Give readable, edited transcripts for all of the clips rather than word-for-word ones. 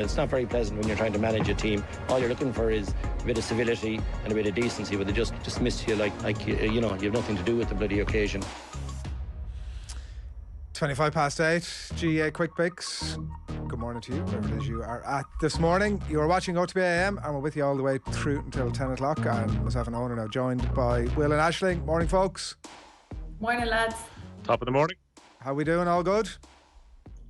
It's not very pleasant when you're trying to manage a team. All you're looking for is a bit of civility and a bit of decency, but they just dismiss you like you have nothing to do with the bloody occasion. 8:25. GAA Quick Picks. Good morning to you, wherever it is you are at this morning. You are watching OTB AM, and we're with you all the way through until 10 o'clock. And myself and Owen are now joined by Will and Aisling. Morning, folks. Morning, lads. Top of the morning. How we doing? All good?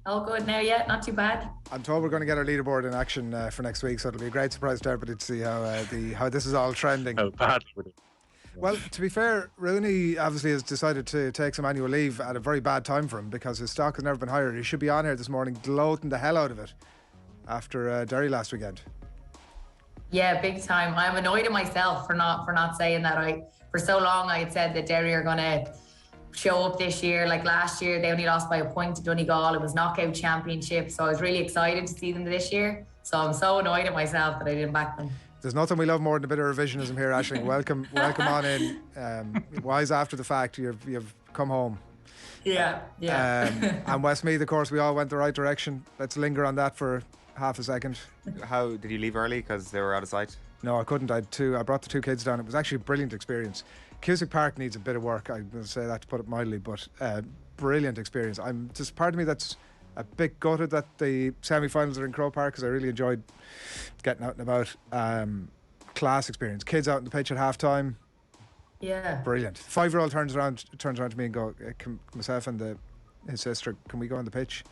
All good now, yeah, not too bad. I'm told we're going to get our leaderboard in action for next week, so it'll be a great surprise to everybody to see how this is all trending. How badly we're doing. Well, to be fair, Rooney obviously has decided to take some annual leave at a very bad time for him because his stock has never been higher. He should be on here this morning gloating the hell out of it after Derry last weekend. Yeah, big time. I'm annoyed at myself for not saying that. For so long I had said that Derry are going to show up this year. Like last year, they only lost by a point to Donegal. It was knockout championship, so I was really excited to see them this year. So I'm so annoyed at myself that I didn't back them. There's nothing we love more than a bit of revisionism here, Aisling. Welcome on in. Wise after the fact, you've come home. Yeah. And Westmeath, of course, we all went the right direction. Let's linger on that for half a second. How did you leave early because they were out of sight? No, I couldn't. I brought the two kids down. It was actually a brilliant experience. Cusack Park needs a bit of work. I'm going to say that to put it mildly, but brilliant experience. I'm just part of me that's a bit gutted that the semi-finals are in Croke Park because I really enjoyed getting out and about. Class experience. Kids out on the pitch at half time. Yeah. Brilliant. 5-year-old turns around to me and go, myself and his sister, can we go on the pitch?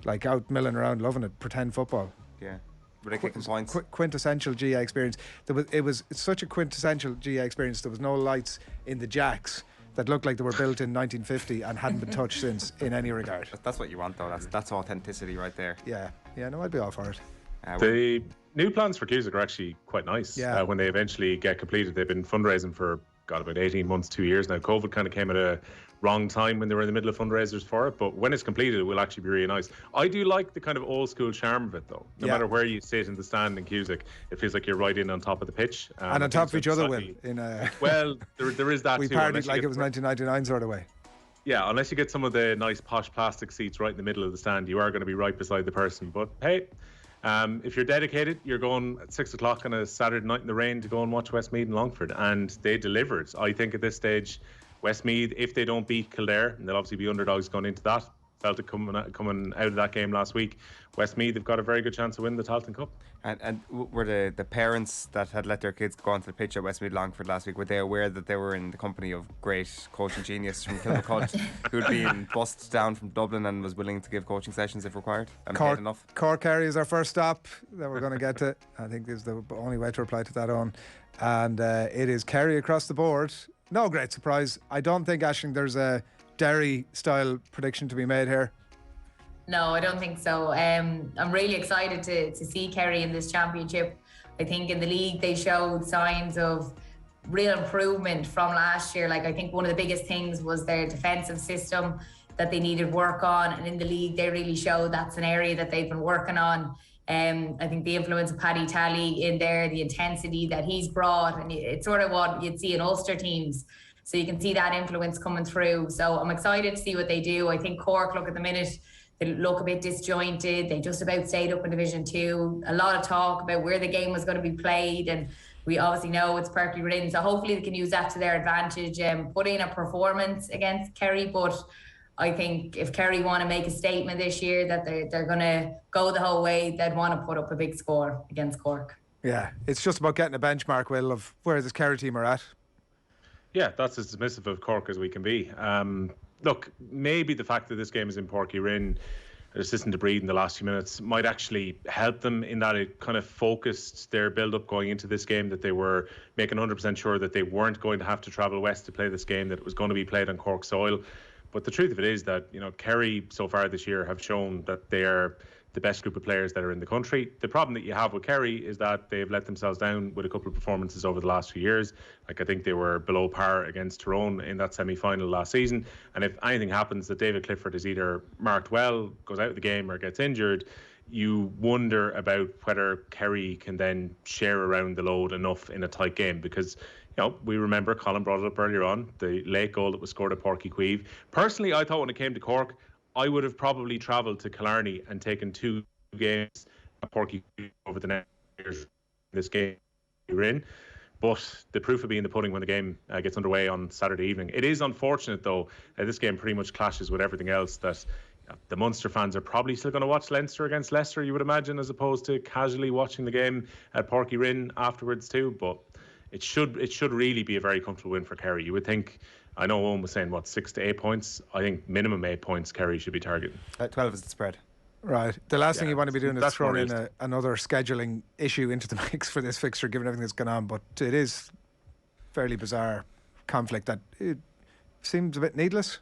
Like out milling around, loving it, pretend football. Yeah. Were they kicking points? Quintessential GAA experience. It's such a quintessential GAA experience. There was no lights in the jacks that looked like they were built in 1950 and hadn't been touched since in any regard. That's what you want, though. That's authenticity right there. Yeah. No, I'd be all for it. The new plans for Cusack are actually quite nice. Yeah. When they eventually get completed, they've been fundraising for about 18 months, 2 years now. COVID kind of came at a wrong time when they were in the middle of fundraisers for it, but when it's completed it will actually be really nice. I do like the kind of old school charm of it though. No matter where you sit in the stand in Cusack, it feels like you're right in on top of the pitch. And on top of each other, Will. Well, there is that we too. We partied like it was 1999 sort of way. Yeah, unless you get some of the nice posh plastic seats right in the middle of the stand, you are going to be right beside the person. But hey, if you're dedicated, you're going at 6 o'clock on a Saturday night in the rain to go and watch Westmeath and Longford, and they delivered. I think at this stage, Westmeath, if they don't beat Kildare, and they'll obviously be underdogs going into that, felt it coming out of that game last week. Westmeath have got a very good chance of winning the Tailteann Cup. And were the parents that had let their kids go onto the pitch at Westmeath Longford last week, were they aware that they were in the company of great coaching genius from Kilmacud who'd been bussed down from Dublin and was willing to give coaching sessions if required and paid enough? Cork, Kerry is our first stop that we're going to get to. I think is the only way to reply to that on. And it is Kerry across the board. No great surprise. I don't think, Aisling, there's a Derry-style prediction to be made here. No, I don't think so. I'm really excited to see Kerry in this championship. I think in the league they showed signs of real improvement from last year. Like I think one of the biggest things was their defensive system that they needed work on, and in the league they really showed that's an area that they've been working on. I think the influence of Paddy Talley in there, the intensity that he's brought, and it's sort of what you'd see in Ulster teams. So you can see that influence coming through. So I'm excited to see what they do. I think Cork, look at the minute, they look a bit disjointed. They just about stayed up in Division 2. A lot of talk about where the game was going to be played, and we obviously know it's Perky Ridden. So hopefully they can use that to their advantage and put in a performance against Kerry. But I think if Kerry want to make a statement this year that they're going to go the whole way, they'd want to put up a big score against Cork. Yeah, it's just about getting a benchmark, Will, of where this Kerry team are at. Yeah, that's as dismissive of Cork as we can be. Look, maybe the fact that this game is in Páirc Uí Rinn, assisting to breathe in the last few minutes, might actually help them in that it kind of focused their build-up going into this game, that they were making 100% sure that they weren't going to have to travel west to play this game, that it was going to be played on Cork soil. But the truth of it is that, Kerry so far this year have shown that they are the best group of players that are in the country. The problem that you have with Kerry is that they've let themselves down with a couple of performances over the last few years. Like I think they were below par against Tyrone in that semi-final last season. And if anything happens that David Clifford is either marked well, goes out of the game, or gets injured, you wonder about whether Kerry can then share around the load enough in a tight game. Because we remember, Colin brought it up earlier on, the late goal that was scored at Páirc Uí Chaoimh. Personally, I thought when it came to Cork, I would have probably travelled to Killarney and taken 2 games Porky over the next years this game you're in. But the proof will be in the pudding when the game gets underway on Saturday evening. It is unfortunate, though, this game pretty much clashes with everything else, that the Munster fans are probably still going to watch Leinster against Leicester, you would imagine, as opposed to casually watching the game at Porky Rin afterwards too. But it should really be a very comfortable win for Kerry. You would think. I know Owen was saying, 6 to 8 points? I think minimum 8 points Kerry should be targeting. 12 is the spread. Right. The last thing you want to be doing is throwing in another scheduling issue into the mix for this fixture, given everything that's gone on. But it is fairly bizarre conflict that it seems a bit needless.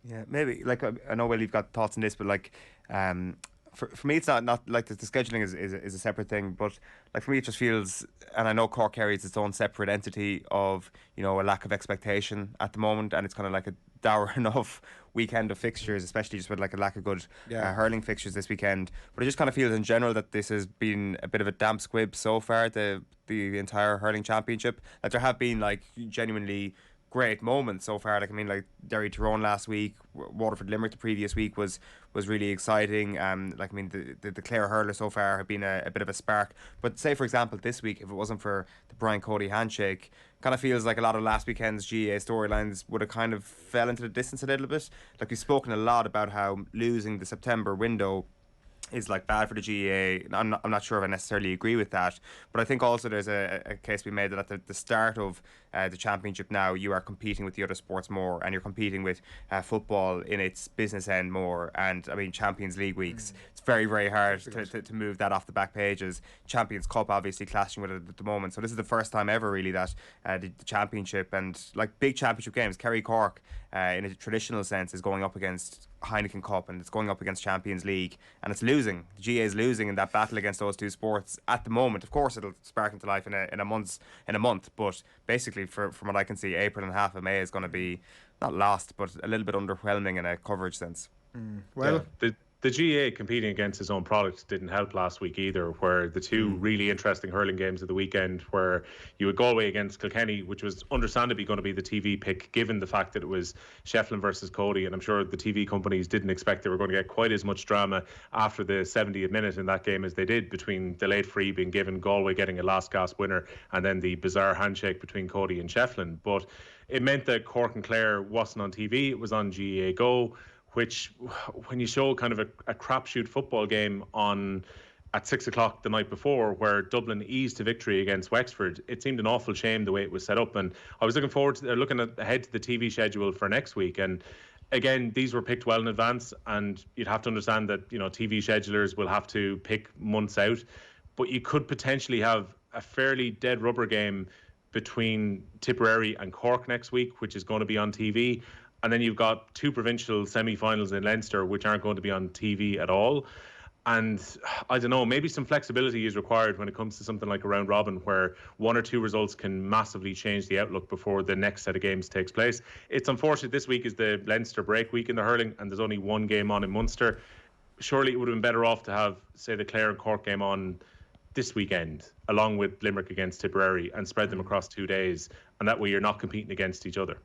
Yeah, maybe. Like, I know, Will, you've got thoughts on this, but like, for me, it's not like the scheduling is a separate thing. But like, for me, it just feels, and I know Cork Kerry is its own separate entity of, a lack of expectation at the moment, and it's kind of like a dour enough weekend of fixtures, especially just with like a lack of good hurling fixtures this weekend. But it just kind of feels in general that this has been a bit of a damp squib so far, the entire hurling championship. Like, there have been like genuinely great moments so far. Like, I mean, like Derry Tyrone last week, Waterford Limerick the previous week was really exciting. Like, I mean, the Clare hurler so far have been a bit of a spark. But say, for example, this week, if it wasn't for the Brian Cody handshake, kind of feels like a lot of last weekend's GAA storylines would have kind of fell into the distance a little bit. Like, we've spoken a lot about how losing the September window is like bad for the GAA. I'm not sure if I necessarily agree with that, but I think also there's a case to be made that at the start of the championship now, you are competing with the other sports more, and you're competing with football in its business end more. And I mean, Champions League weeks, it's very, very hard to move that off the back pages. Champions Cup obviously clashing with it at the moment, so this is the first time ever really that the championship and like big championship games, Kerry Cork in a traditional sense is going up against Heineken Cup, and it's going up against Champions League, and it's losing. The GAA is losing in that battle against those two sports at the moment. Of course, it'll spark into life in a month, but basically, from what I can see, April and half of May is going to be not lost, but a little bit underwhelming in a coverage sense. Well, the GAA competing against his own product didn't help last week either, where the two really interesting hurling games of the weekend, where you had Galway against Kilkenny, which was understandably going to be the TV pick given the fact that it was Shefflin versus Cody, and I'm sure the TV companies didn't expect they were going to get quite as much drama after the 70th minute in that game as they did, between the late free being given, Galway getting a last gasp winner, and then the bizarre handshake between Cody and Shefflin. But it meant that Cork and Clare wasn't on TV, it was on GAA Go, which, when you show kind of a crapshoot football game on at 6 o'clock the night before, where Dublin eased to victory against Wexford, it seemed an awful shame the way it was set up. And I was looking forward to ahead to the TV schedule for next week. And again, these were picked well in advance, and you'd have to understand that TV schedulers will have to pick months out. But you could potentially have a fairly dead rubber game between Tipperary and Cork next week, which is going to be on TV. And then you've got two provincial semi-finals in Leinster, which aren't going to be on TV at all. And I don't know, maybe some flexibility is required when it comes to something like a round robin, where one or two results can massively change the outlook before the next set of games takes place. It's unfortunate this week is the Leinster break week in the hurling, and there's only one game on in Munster. Surely it would have been better off to have, say, the Clare and Cork game on this weekend, along with Limerick against Tipperary, and spread them across 2 days. And that way you're not competing against each other.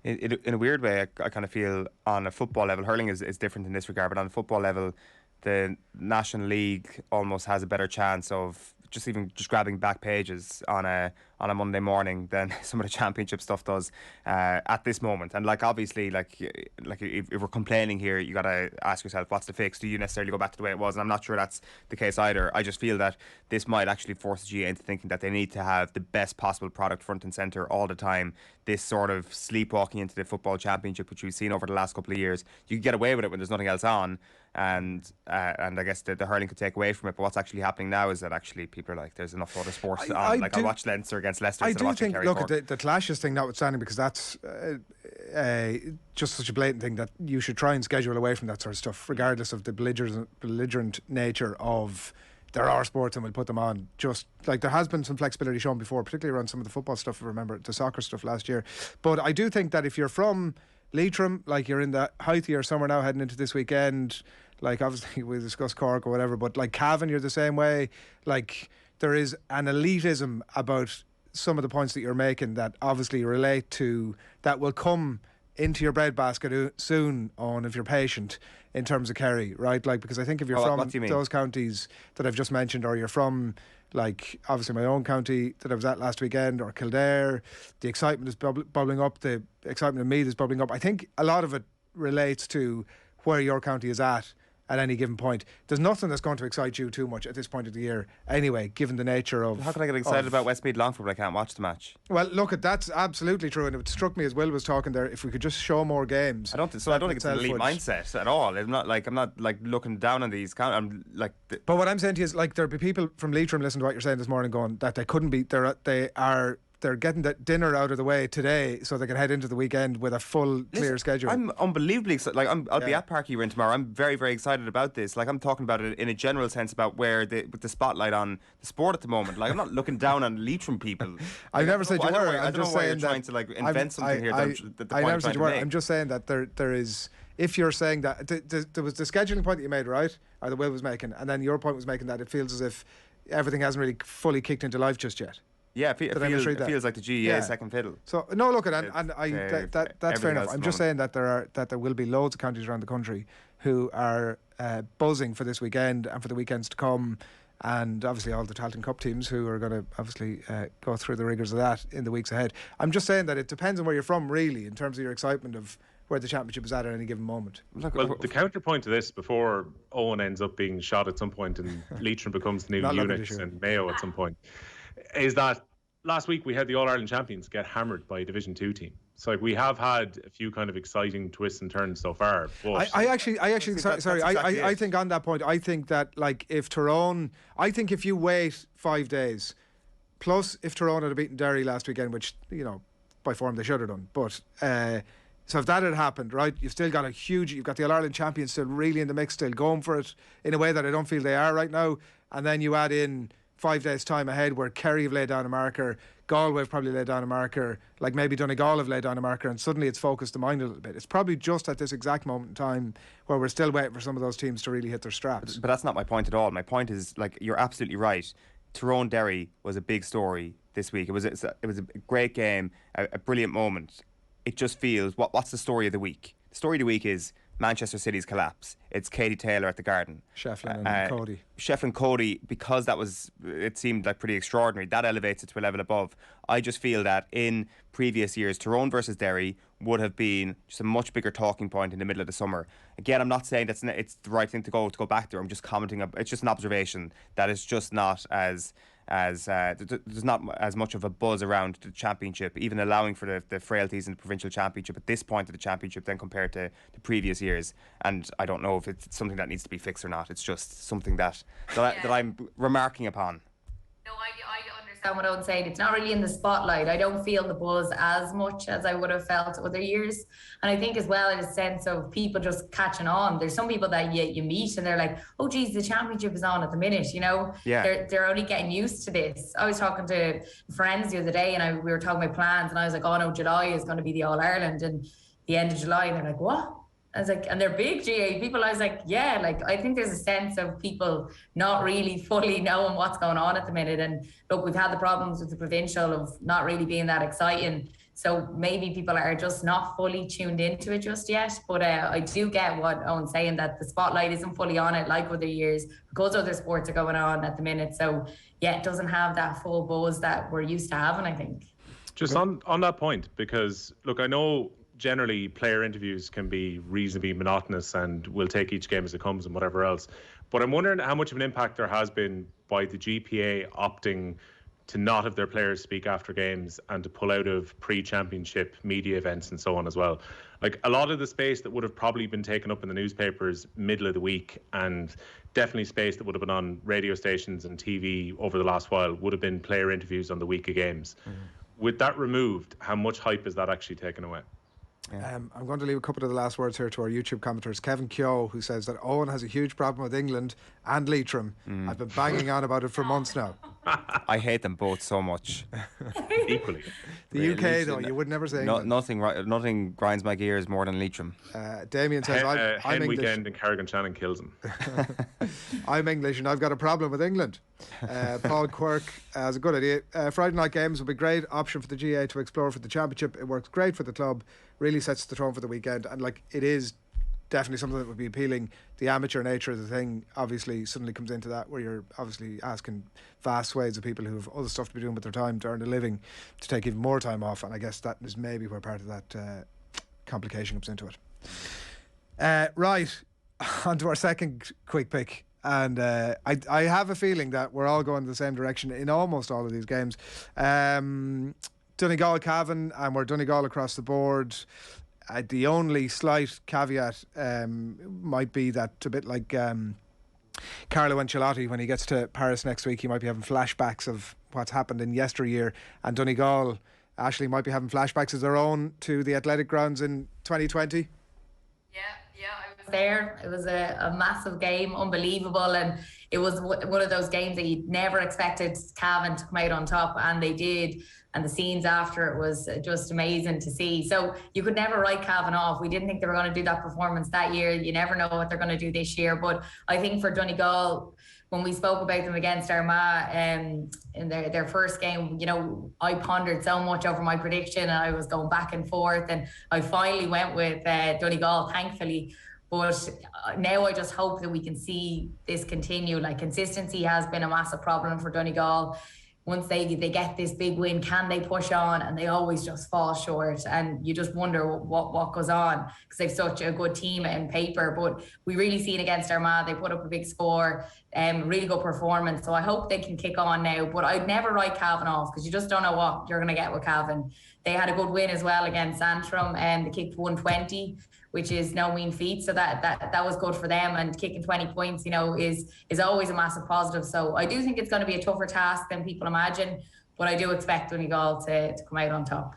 In a weird way, I kind of feel on a football level, hurling is different in this regard, but on a football level, the National League almost has a better chance of just grabbing back pages on a Monday morning than some of the championship stuff does at this moment. And like, obviously, like if we're complaining here, you got to ask yourself, what's the fix? Do you necessarily go back to the way it was? And I'm not sure that's the case either. I just feel that this might actually force the GAA into thinking that they need to have the best possible product front and centre all the time. This sort of sleepwalking into the football championship, which we've seen over the last couple of years, you can get away with it when there's nothing else on. And I guess the hurling could take away from it, but what's actually happening now is that actually people are like, there's enough other sports on. I'll watch Leinster against Leicester. I do think, Kerry look, Cork. at the clashes thing notwithstanding, because that's just such a blatant thing that you should try and schedule away from that sort of stuff, regardless of the belligerent nature of there are sports and we'll put them on. Just like there has been some flexibility shown before, particularly around some of the football stuff. I remember the soccer stuff last year. But I do think that if you're from Leitrim, like you're in the height or somewhere now heading into this weekend, like obviously we discussed Cork or whatever, but like Cavan, you're the same way. Like there is an elitism about some of the points that you're making that obviously relate to, that will come into your breadbasket soon, Owen, if you're patient, in terms of Kerry, right? Like, because I think if you're from those counties that I've just mentioned, or you're from, like, obviously my own county that I was at last weekend, or Kildare, the excitement is bubbling up, the excitement of Meath is bubbling up. I think a lot of it relates to where your county is at any given point. There's nothing that's going to excite you too much at this point of the year anyway, given the nature of... How can I get excited about Westmeath Longford when I can't watch the match? Well, look, that's absolutely true, and it struck me as Will was talking there, if we could just show more games. I don't think it's an elite mindset at all. I'm not like looking down on these. I'm like... But what I'm saying to you is, like, there'll be people from Leitrim listening to what you're saying this morning going that they couldn't be... They're getting that dinner out of the way today so they can head into the weekend with a full, clear schedule. I'm unbelievably excited. Like, I'll be at Parky Rin tomorrow. I'm very, very excited about this. Like, I'm talking about it in a general sense about with the spotlight on the sport at the moment. Like, I'm not looking down on Leitrim people. I've never said you were. I don't know why you're trying to like invent something here. I never said you were. I'm just saying that there is. If you're saying that there was the scheduling point that you made, right, or the Will was making, and then your point was making that it feels as if everything hasn't really fully kicked into life just yet. Yeah, it feels like the GAA second fiddle. So no, look, that's fair enough. I'm just saying that there will be loads of counties around the country who are buzzing for this weekend and for the weekends to come, and obviously all the Tailteann Cup teams who are going to obviously go through the rigours of that in the weeks ahead. I'm just saying that it depends on where you're from, really, in terms of your excitement of where the championship is at any given moment. Well, the counterpoint to this, before Owen ends up being shot at some point and Leitrim becomes the new Unix and Mayo at some point, is that last week we had the All-Ireland champions get hammered by a Division 2 team. So like, we have had a few kind of exciting twists and turns so far. But I think on that point, I think that, like, if Tyrone, I think if you wait 5 days, plus if Tyrone had beaten Derry last weekend, which, you know, by form they should have done, but so if that had happened, right, you've still got you've got the All-Ireland champions still really in the mix, still going for it in a way that I don't feel they are right now, and then you add in 5 days time ahead where Kerry have laid down a marker, Galway have probably laid down a marker, like maybe Donegal have laid down a marker, and suddenly it's focused the mind a little bit. It's probably just at this exact moment in time where we're still waiting for some of those teams to really hit their straps. But that's not my point at all. My point is, like, you're absolutely right. Tyrone Derry was a big story this week. It was a great game, a brilliant moment. It just feels, what's the story of the week? The story of the week is Manchester City's collapse. It's Katie Taylor at the Garden. Shefflin and Cody. Shefflin Cody, because it seemed like pretty extraordinary. That elevates it to a level above. I just feel that in previous years, Tyrone versus Derry would have been just a much bigger talking point in the middle of the summer. Again, I'm not saying it's the right thing to go back there. I'm just commenting. It's just an observation that it's just not as there's not as much of a buzz around the championship, even allowing for the frailties in the provincial championship at this point of the championship than compared to the previous years. And I don't know if it's something that needs to be fixed or not. It's just something that I'm remarking upon. No, I understand what I would say. It's not really in the spotlight. I don't feel the buzz as much as I would have felt other years. And I think as well, in a sense of people just catching on. There's some people that you meet and they're like, oh geez, the championship is on at the minute, you know? Yeah. They're only getting used to this. I was talking to friends the other day and we were talking about plans and I was like, oh no, July is going to be the All-Ireland and the end of July. And they're like, what? I was like, and they're big GAA people. I was like, yeah, like, I think there's a sense of people not really fully knowing what's going on at the minute. And look, we've had the problems with the provincial of not really being that exciting. So maybe people are just not fully tuned into it just yet. But I do get what Owen's saying, that the spotlight isn't fully on it like other years because other sports are going on at the minute. So yeah, it doesn't have that full buzz that we're used to having, I think. Just on that point, because look, I know generally player interviews can be reasonably monotonous and we'll take each game as it comes and whatever else. But I'm wondering how much of an impact there has been by the GPA opting to not have their players speak after games and to pull out of pre-championship media events and so on as well. Like, a lot of the space that would have probably been taken up in the newspapers middle of the week, and definitely space that would have been on radio stations and TV over the last while, would have been player interviews on the week of games. With that removed, how much hype is that actually taken away? Yeah. I'm going to leave a couple of the last words here to our YouTube commenters. Kevin Keogh, who says that Owen has a huge problem with England and Leitrim. I've been banging on about it for months now. I hate them both so much. Equally. The UK though, you would never say England. Nothing grinds my gears more than Leitrim. Damien says I'm Hen English. weekend in Carrigan Shannon kills him. I'm English and I've got a problem with England. Paul Quirk has a good idea. Friday night games will be a great option for the GAA to explore for the championship. It works great for the club, really sets the tone for the weekend, and like it is definitely something that would be appealing. The amateur nature of the thing obviously suddenly comes into that, where you're obviously asking vast swathes of people who have other stuff to be doing with their time to earn a living to take even more time off, and I guess that is maybe where part of that complication comes into it. Right, on to our second quick pick. And I have a feeling that we're all going the same direction in almost all of these games. Donegal, Cavan, and we're Donegal across the board. The only slight caveat might be that a bit like Carlo Ancelotti, when he gets to Paris next week, he might be having flashbacks of what's happened in yesteryear. And Donegal, Ashley, might be having flashbacks of their own to the athletic grounds in 2020. Yeah, I was there. It was a massive game, unbelievable, and it was one of those games that you'd never expected Cavan to come out on top, and they did. And the scenes after it was just amazing to see. So you could never write Cavan off. We didn't think they were going to do that performance that year. You never know what they're going to do this year. But I think for Donegal, when we spoke about them against Armagh in their first game, you know, I pondered so much over my prediction and I was going back and forth, and I finally went with Donegal, thankfully. But now I just hope that we can see this continue. Like, consistency has been a massive problem for Donegal. Once they get this big win, can they push on? And they always just fall short. And you just wonder what goes on, because they've such a good team in paper. But we really seen against Armagh, they put up a big score, really good performance. So I hope they can kick on now. But I'd never write Cavan off, because you just don't know what you're going to get with Cavan. They had a good win as well against Antrim, and they kicked 120, which is no mean feat. So that was good for them. And kicking 20 points, you know, is always a massive positive. So I do think it's going to be a tougher task than people imagine, but I do expect Donegal to come out on top.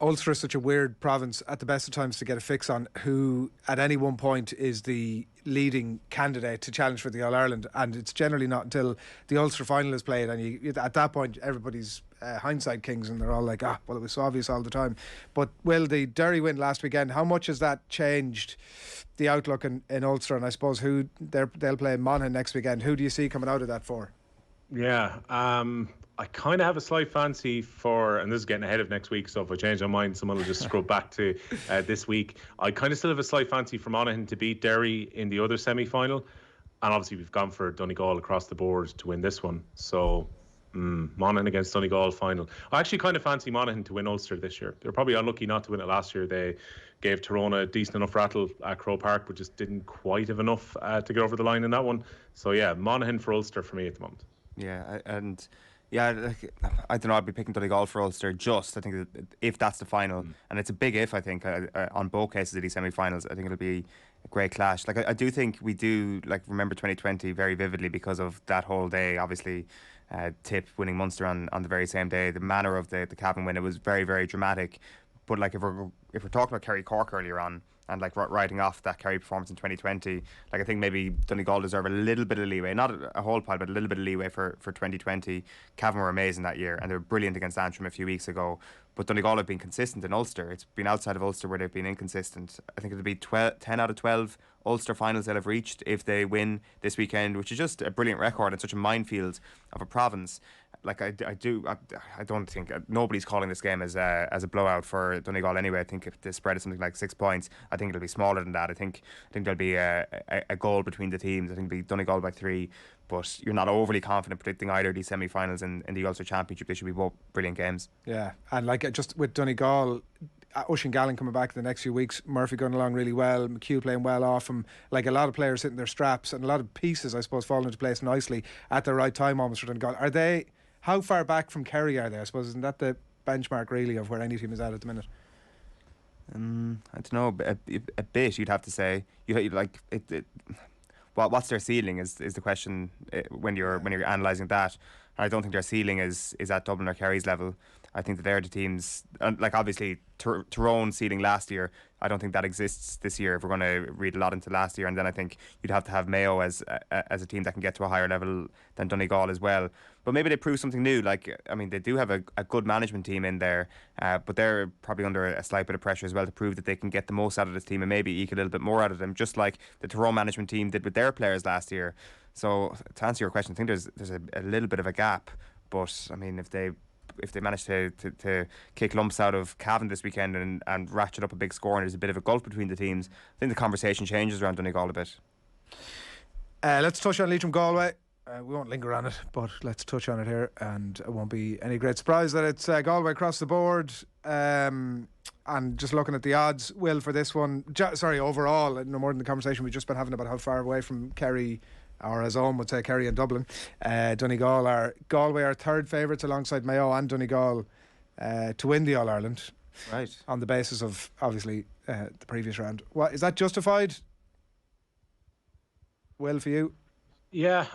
Ulster is such a weird province at the best of times to get a fix on who at any one point is the leading candidate to challenge for the All-Ireland, and it's generally not until the Ulster final is played, and at that point everybody's hindsight kings and they're all like, well, it was so obvious all the time. But Will, the Derry win last weekend, how much has that changed the outlook in Ulster? And I suppose they'll play Monaghan next weekend. Who do you see coming out of that for? Yeah, I kind of have a slight fancy for, and this is getting ahead of next week, so if I change my mind, someone will just scrub back to this week. I kind of still have a slight fancy for Monaghan to beat Derry in the other semi-final, and obviously we've gone for Donegal across the board to win this one. So Monaghan against Donegal final. I actually kind of fancy Monaghan to win Ulster this year. They're probably unlucky not to win it last year. They gave Tyrone a decent enough rattle at Croke Park, but just didn't quite have enough to get over the line in that one. So yeah, Monaghan for Ulster for me at the moment. Yeah, and yeah, I don't know, I'd be picking Donegal for Ulster. I think that if that's the final, and it's a big if, I think, on both cases of these semi-finals, I think it'll be a great clash. Like, I do think we do remember 2020 very vividly because of that whole day. Obviously, Tipp winning Munster on the very same day. The manner of the Cavan win, it was very, very dramatic. But if we're talking about Kerry Cork earlier on, and writing off that Kerry performance in 2020, I think maybe Donegal deserve a little bit of leeway, not a whole pile, but a little bit of leeway for 2020. Cavan were amazing that year, and they were brilliant against Antrim a few weeks ago. But Donegal have been consistent in Ulster. It's been outside of Ulster where they've been inconsistent. I think it'll be 10 out of 12 Ulster finals they'll have reached if they win this weekend, which is just a brilliant record and such a minefield of a province. I don't think nobody's calling this game as a blowout for Donegal anyway. I think if the spread is something like 6 points, I think it'll be smaller than that. I think there'll be a goal between the teams. I think it'll be Donegal by 3, but you're not overly confident predicting either of these semi-finals in the Ulster Championship. They should be both brilliant games. Yeah, and just with Donegal, Oisin Gallen coming back in the next few weeks, Murphy going along really well, McHugh playing well off him, a lot of players hitting their straps and a lot of pieces, I suppose, falling into place nicely at the right time almost for Donegal. How far back from Kerry are they? I suppose, isn't that the benchmark really of where any team is at the minute? I don't know, a bit, you'd have to say. What's their ceiling is the question when you're analysing that. I don't think their ceiling is at Dublin or Kerry's level. I think that they're the teams, and obviously Tyrone's ceiling last year, I don't think that exists this year if we're going to read a lot into last year. And then I think you'd have to have Mayo as a team that can get to a higher level than Donegal as well. But maybe they prove something new. Like, I mean, they do have a good management team in there, but they're probably under a slight bit of pressure as well to prove that they can get the most out of this team and maybe eke a little bit more out of them, just like the Tyrone management team did with their players last year. So to answer your question, I think there's a little bit of a gap. But I mean, if they manage to kick lumps out of Cavan this weekend and ratchet up a big score and there's a bit of a gulf between the teams, I think the conversation changes around Donegal a bit. Let's touch on Leitrim Galway. We won't linger on it, but let's touch on it here, and it won't be any great surprise that it's Galway across the board. And just looking at the odds, Will, for this one, overall, no more than the conversation we've just been having about how far away from Kerry, or as Owen would say, Kerry and Dublin, Galway are third favourites alongside Mayo and Donegal to win the All-Ireland. Right. On the basis of, obviously, the previous round. What, is that justified, Will, for you? Yeah,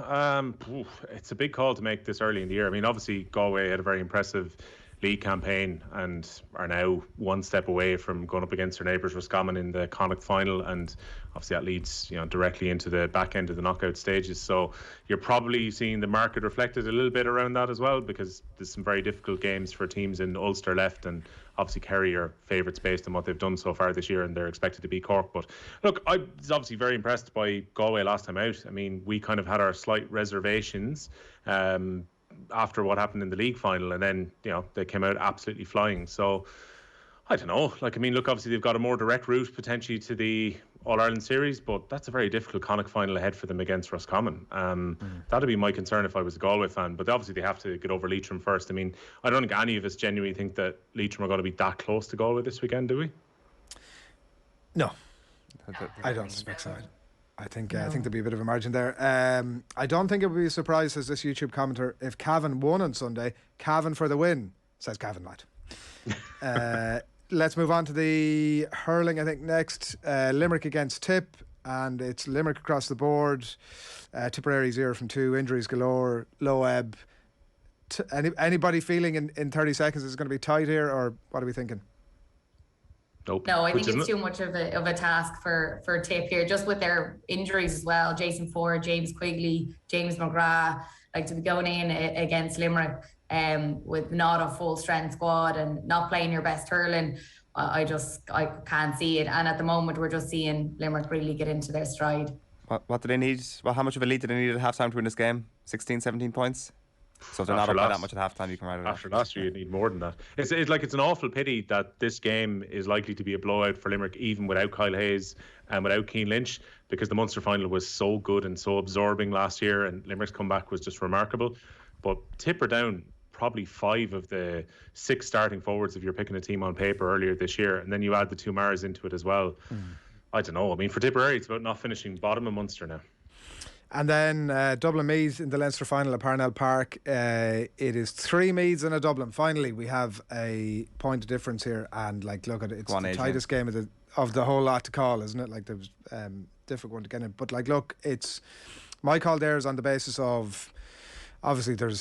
it's a big call to make this early in the year. I mean, obviously Galway had a very impressive league campaign and are now one step away from going up against their neighbours Roscommon in the Connacht final, and obviously that leads directly into the back end of the knockout stages. So you're probably seeing the market reflected a little bit around that as well, because there's some very difficult games for teams in Ulster left, and obviously Kerry are favourites based on what they've done so far this year, and they're expected to beat Cork. But look, I was obviously very impressed by Galway last time out. I mean, we kind of had our slight reservations after what happened in the league final, and then they came out absolutely flying. So I don't know, look, obviously they've got a more direct route potentially to the All-Ireland series, but that's a very difficult Connacht final ahead for them against Roscommon. That'd be my concern if I was a Galway fan, but obviously they have to get over Leitrim first. I mean, I don't think any of us genuinely think that Leitrim are going to be that close to Galway this weekend, do we? No, I don't suspect so. I think there'll be a bit of a margin there. I don't think it would be a surprise, says this YouTube commenter, if Cavan won on Sunday. Cavan for the win, says Cavan lad. Let's move on to the hurling, I think, next. Limerick against Tipp, and it's Limerick across the board. Tipperary 0 from 2, injuries galore, low ebb. Anybody feeling in 30 seconds it's going to be tight here, or what are we thinking? Nope. No, I think it's too much of a task for Tipp here, just with their injuries as well. Jason Ford, James Quigley, James McGrath, to be going in against Limerick with not a full strength squad and not playing your best hurling. I can't see it. And at the moment, we're just seeing Limerick really get into their stride. What do they need? Well, how much of a lead do they need at half-time to win this game? 16, 17 points? So if they're not up by that much at half time, you can write it off. After last year, you need more than that. It's an awful pity that this game is likely to be a blowout for Limerick, even without Kyle Hayes and without Keane Lynch, because the Munster final was so good and so absorbing last year, and Limerick's comeback was just remarkable. But Tipp are down probably 5 of the 6 starting forwards if you're picking a team on paper earlier this year, and then you add the 2 Mars into it as well. I don't know. I mean, for Tipperary, it's about not finishing bottom of Munster now. And then Dublin Meath in the Leinster final at Parnell Park. It is 3 Meaths and a Dublin. Finally, we have a point of difference here, and look at it. It's the tightest game of the whole lot to call, isn't it? There was difficult one to get in, but look, it's my call there is on the basis of obviously there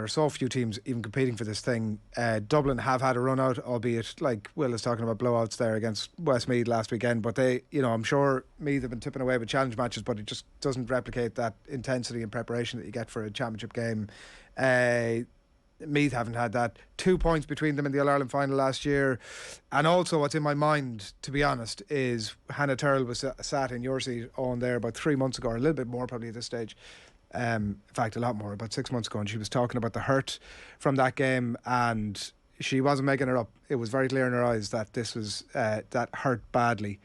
are so few teams even competing for this thing. Dublin have had a run out, albeit Will is talking about blowouts there against Westmeath last weekend, but they, I'm sure Meath have been tipping away with challenge matches, but it just doesn't replicate that intensity and preparation that you get for a championship game. Meath haven't had that. 2 points between them in the All-Ireland final last year. And also what's in my mind, to be honest, is Hannah Turrell was sat in your seat on there about 3 months ago, or a little bit more probably at this stage. In fact, a lot more, about 6 months ago, and she was talking about the hurt from that game, and she wasn't making it up. It was very clear in her eyes that this was that hurt badly,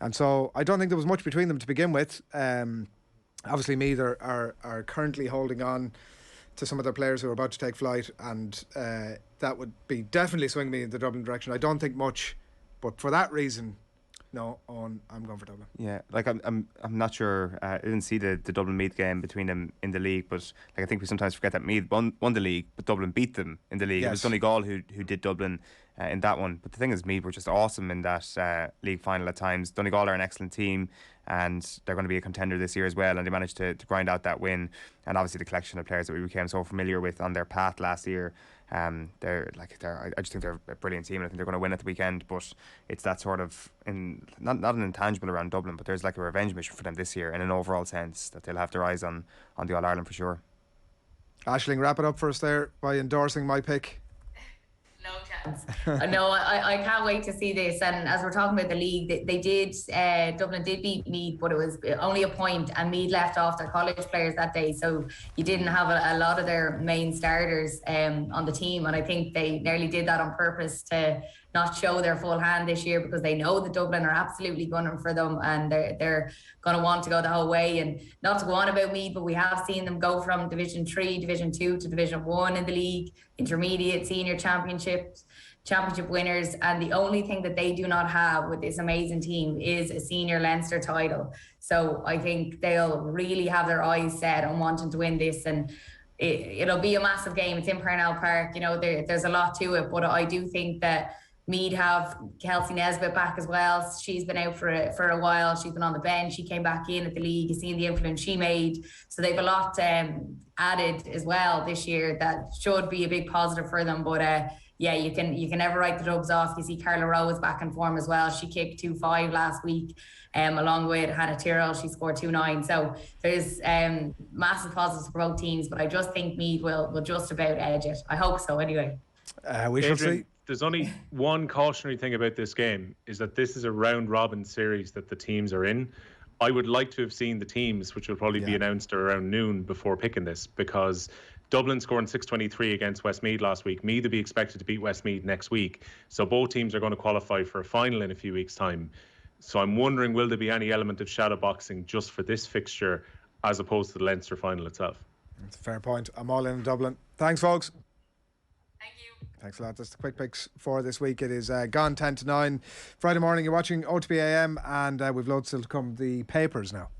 and so I don't think there was much between them to begin with. Obviously, Meath are currently holding on to some of their players who are about to take flight, and that would be definitely swing me in the Dublin direction. I don't think much, but for that reason, no, I'm going for Dublin. Yeah, I'm not sure. I didn't see the Dublin Meath game between them in the league, but I think we sometimes forget that Meath won the league, but Dublin beat them in the league. Yes. It was Donegal who did Dublin in that one. But the thing is, Meath were just awesome in that league final at times. Donegal are an excellent team. and they're going to be a contender this year as well, and they managed to grind out that win. And obviously the collection of players that we became so familiar with on their path last year, I just think they're a brilliant team, and I think they're going to win at the weekend. But it's that sort of not an intangible around Dublin, but there's like a revenge mission for them this year in an overall sense that they'll have their eyes on the All Ireland for sure. Aisling, wrap it up for us there by endorsing my pick. No chance. No, I can't wait to see this. And as we're talking about the league, they did, Dublin did beat Meath, but it was only a point, and Meath left off their college players that day. So you didn't have a lot of their main starters on the team. And I think they nearly did that on purpose to not show their full hand this year, because they know that Dublin are absolutely gunning for them, and they're going to want to go the whole way. And not to go on about Meath, but we have seen them go from Division 3, Division 2 to Division 1 in the league, intermediate, senior championship winners. And the only thing that they do not have with this amazing team is a senior Leinster title. So I think they'll really have their eyes set on wanting to win this, and it'll be a massive game. It's in Parnell Park, there's a lot to it, but I do think that Meath have Kelsey Nesbitt back as well. She's been out for a while. She's been on the bench. She came back in at the league. You've seen the influence she made. So they've a lot added as well this year that should be a big positive for them. But you can never write the Dubs off. You see Carla Rowe is back in form as well. She kicked 2-5 last week, along with Hannah Tyrrell. She scored 2-9. So there's massive positives for both teams. But I just think Meath will just about edge it. I hope so anyway. We shall see. There's only one cautionary thing about this game, is that this is a round robin series that the teams are in. I would like to have seen the teams, which will probably be announced around noon, before picking this, because Dublin scoring 6-23 against Westmeath last week. Meath will be expected to beat Westmeath next week. So both teams are going to qualify for a final in a few weeks' time. So I'm wondering, will there be any element of shadow boxing just for this fixture as opposed to the Leinster final itself? That's a fair point. I'm all in Dublin. Thanks, folks. Thank you. Thanks a lot. That's the quick picks for this week. It is gone 10 to 9. Friday morning, you're watching OTB AM, and we've loads still to come. The papers now.